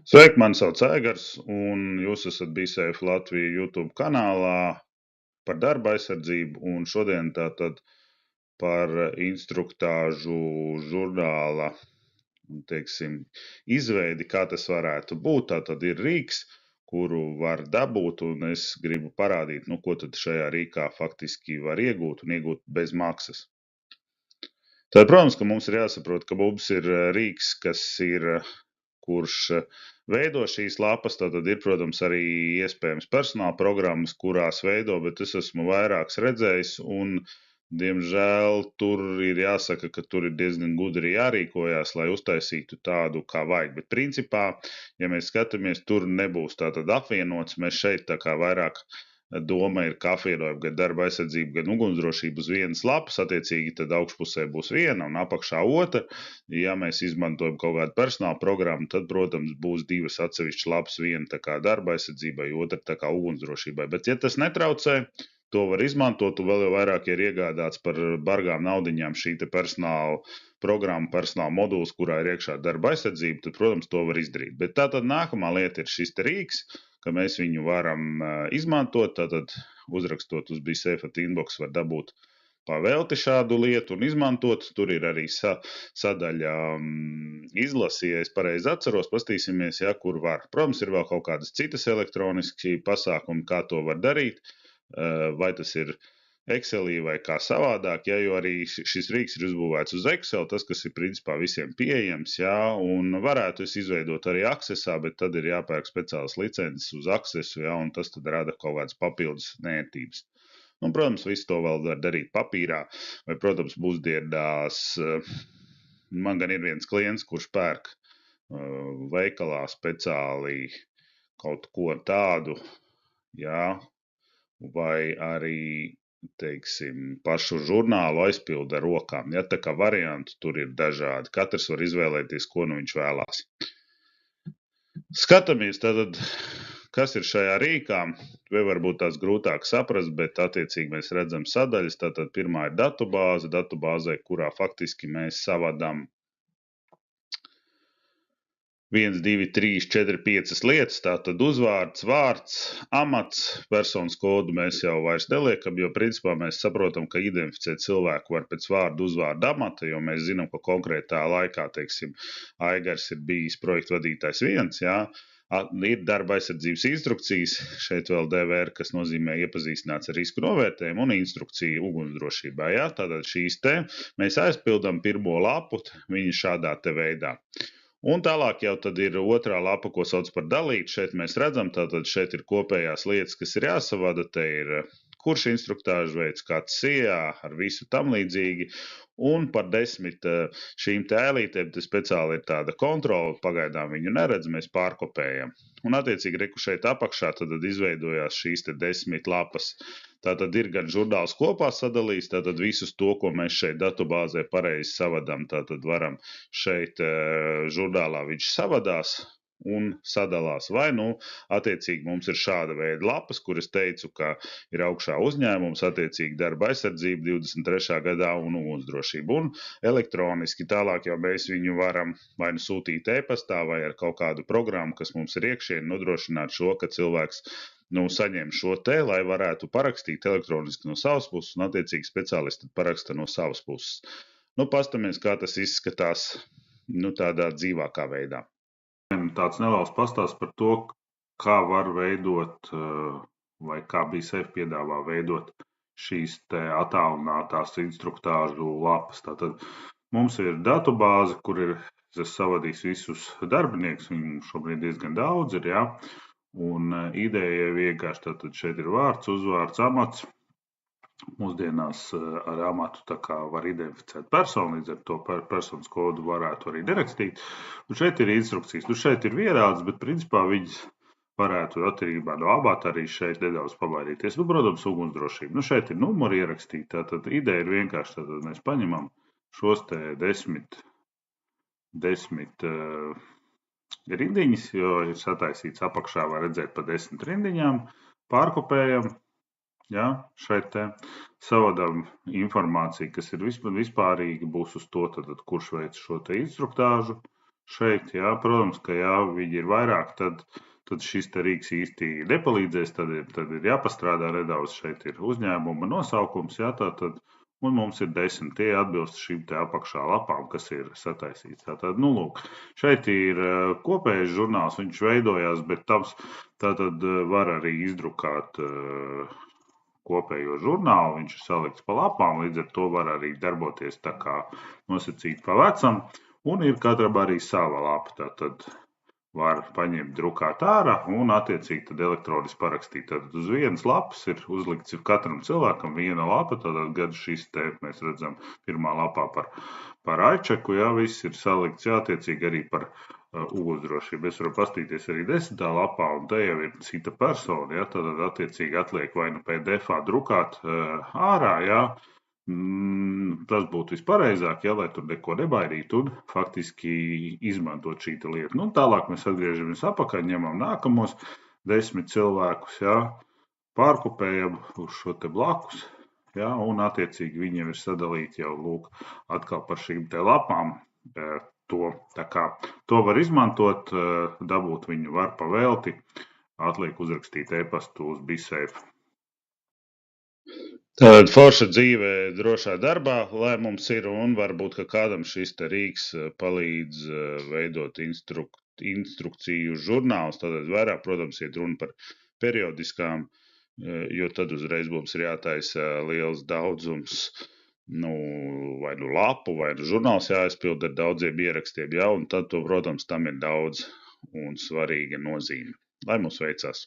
Sveiki, mani sauc Aigars, un jūs esat BeSafe Latvija YouTube kanālā par darba aizsardzību, un šodien tātad par instruktāžu žurnāla, teiksim, izveidi, kā tas varētu būt. Tātad ir rīks, kuru var dabūt, un es gribu parādīt, ko tad šajā rīkā faktiski var iegūt un iegūt bez maksas. Tad, protams, ka mums ir jāsaprot, ka mums ir rīks, kurš veido šīs lapas, tad ir, protams, arī iespējams personāla programmas, kurās veido, bet es esmu vairākas redzējis, un, diemžēl, tur ir jāsaka, ka tur ir diezgan gudri jārīkojās, lai uztaisītu tādu, kā vajag. Bet, principā, ja mēs skatāmies, tur nebūs tātad apvienots, mēs šeit tā kā vairāk doma ir, ka apvienojam gan darba aizsardzību, gan ugunsdrošību uz vienas lapas, attiecīgi tad augšpusē būs viena un apakšā otra. Ja mēs izmantojam kaut kādu personāla programmu, tad, protams, būs divas atsevišķas lapas, viena tā kā darba aizsardzībai, otra tā kā ugunsdrošībai. Bet, ja tas netraucē, to var izmantot, un vēl jau vairāk ir iegādāts par bargām naudiņām šī te personāla programma, personāla moduls, kurā ir iekšā darba aizsardzība, tad, protams, to var izdarīt. Bet tātad nākamā lieta ir šis te rīks, ka mēs viņu varam izmantot, tātad uzrakstot uz BeSafe Inbox var dabūt pavēlti šādu lietu un izmantot. Tur ir arī sadaļa izlasi, ja es pareizi atceros, pastīsimies, kur var. Protams, ir vēl kaut kādas citas elektroniski pasākumi, kā to var darīt, vai tas ir Excelī vai kā savādāk, jo arī šis rīks ir uzbūvēts uz Excel, tas, kas ir principā visiem pieejams, un varētu es izveidot arī Accessā, bet tad ir jāpērk speciālas licences uz Accessu, un tas tad rada kaut kādas papildus nērtības. Protams, visu to vēl var darīt papīrā, vai, protams, mūsdienās man gan ir viens klients, kurš pērk veikalā speciāli kaut ko tādu, vai arī, teiksim, pašu žurnālu aizpilda ar rokām. Tā kā variantu tur ir dažādi. Katrs var izvēlēties, ko nu viņš vēlās. Skatāmies tātad, kas ir šajā rīkā. Vai varbūt tās grūtāk saprast, bet attiecīgi mēs redzam sadaļas. Tātad pirmā ir datubāzē, kurā faktiski mēs savadām 1, 2, 3, 4, 5 lietas, tātad uzvārds, vārds, amats, personas kodu mēs jau vairs neliekam, jo principā mēs saprotam, ka identificēt cilvēku var pēc vārdu, uzvārda, amata, jo mēs zinām, ka konkrētā laikā, teiksim, Aigars ir bijis projektu vadītājs 1, ir darba aizsardzības instrukcijas, šeit vēl DVR, kas nozīmē iepazīstināts ar risku novērtējumu un instrukciju ugunsdrošībā, tātad šīs te mēs aizpildām pirmo lapu, viņa šādā te veidā. Un tālāk jau tad ir otrā lapa, ko sauc par dalīt. Šeit mēs redzam, tātad šeit ir kopējās lietas, kas ir jāsavada. Te ir kurš instruktāžu veids, kāds SIA, ar visu tam līdzīgi. Un par 10 šīm tēlītēm te speciāli ir tāda kontrola, pagaidām viņu neredz, mēs pārkopējam. Un attiecīgi reku šeit apakšā tad izveidojās šīs te 10 lapas. Tātad ir gan žurnāls kopā sadalījis, tātad visus to, ko mēs šeit datubāzē pareizi savadām, tātad varam šeit žurnālā viņš savadās un sadalās. Vai, attiecīgi mums ir šāda veida lapas, kuras teicu, ka ir augšā uzņēmums, attiecīgi darba aizsardzība 23. gadā un ugunsdrošība. Un elektroniski tālāk jau mēs viņu varam vai nu sūtīt e-pastā vai ar kaut kādu programmu, kas mums ir iekšieni, nodrošināt šo, ka cilvēks saņem šo te, lai varētu parakstīt elektroniski no savas puses, un attiecīgi speciālisti paraksta no savas puses. Pastamies, kā tas izskatās tādā dzīvākā veidā. Tāds neliels pastāsts par to, kā var veidot, vai kā BeSafe piedāvā veidot šīs te attālinātās instruktāžu lapas. Tātad mums ir datubāze, kur ir savadījis visus darbiniekus, viņu šobrīd diezgan daudz ir, un ideja ir vienkārši, tātad šeit ir vārds, uzvārds, amats. Mūsdienās ar amatu tā kā var identificēt personu, līdz ar to personas kodu varētu arī derakstīt. Un šeit ir instrukcijas. Šeit ir vienāds, bet principā viņas varētu atkarībā no amata arī šeit nedaudz pamainīties. Protams, ugunsdrošība. Šeit ir numuri ierakstīti. Tātad ideja ir vienkārši, tātad mēs paņemam šos te 10 rindiņas, jo ir sataisīts apakšā, var redzēt pa 10 rindiņām, pārkopējam, šeit te savadām informāciju, kas ir vispārīga, būs uz to, tad, kurš veic šo te instruktāžu. šeit, jā, protams, ka jā, viņi ir vairāk, tad šis te rīks īsti nepalīdzēs, tad ir jāpastrādā nedaudz, šeit ir uzņēmuma nosaukums, jā, tātad, un mums ir 10, tie atbilst šīm te apakšā lapām, kas ir sataisīts. Tātad, nu, lūk, šeit ir kopējais žurnāls, viņš veidojās, bet tātad var arī izdrukāt kopējo žurnālu, viņš ir salikts pa lapām, līdz ar to var arī darboties tā kā nosacīt pa vecam, un ir katram arī sava lapa, tātad var paņemt drukāt ārā un attiecīgi tad elektroniski parakstīt. Tad uz vienas lapas ir uzlikts katram cilvēkam viena lapa, tātad gan šis te mēs redzam pirmā lapā par iChecku, jā, viss ir salikts, jā, attiecīgi arī par ugunsdrošību. Es varu pastīties arī 10. lapā, un te jau ir cita persona, jā, tad attiecīgi atliek vai nu PDF-ā drukāt ārā, jā, tas būtu vispareizāk, ja, lai tur neko nebaidītu un faktiski izmantot šī lieta. Nu, tālāk mēs atgriežamies apakaļ, ņemam nākamos 10 cilvēkus, jā, pārkopējam uz šo te blakus, jā, un attiecīgi viņiem ir sadalīti jau lūk atkal par šīm te lapām. Tā kā to var izmantot, dabūt viņu var pa velti, atliek uzrakstīt e-pastu uz BeSafe. Tātad forša dzīve drošā darbā, lai mums ir, un varbūt, ka kādam šis te rīks palīdz veidot instrukciju žurnālus, tātad vairāk, protams, iet runa par periodiskām, jo tad uzreiz mums ir jātaisa liels daudzums, vai lapu, vai žurnāls jāizpild ar daudziem ierakstiem, jā, un tad, protams, tam ir daudz un svarīga nozīme. Lai mums veicās!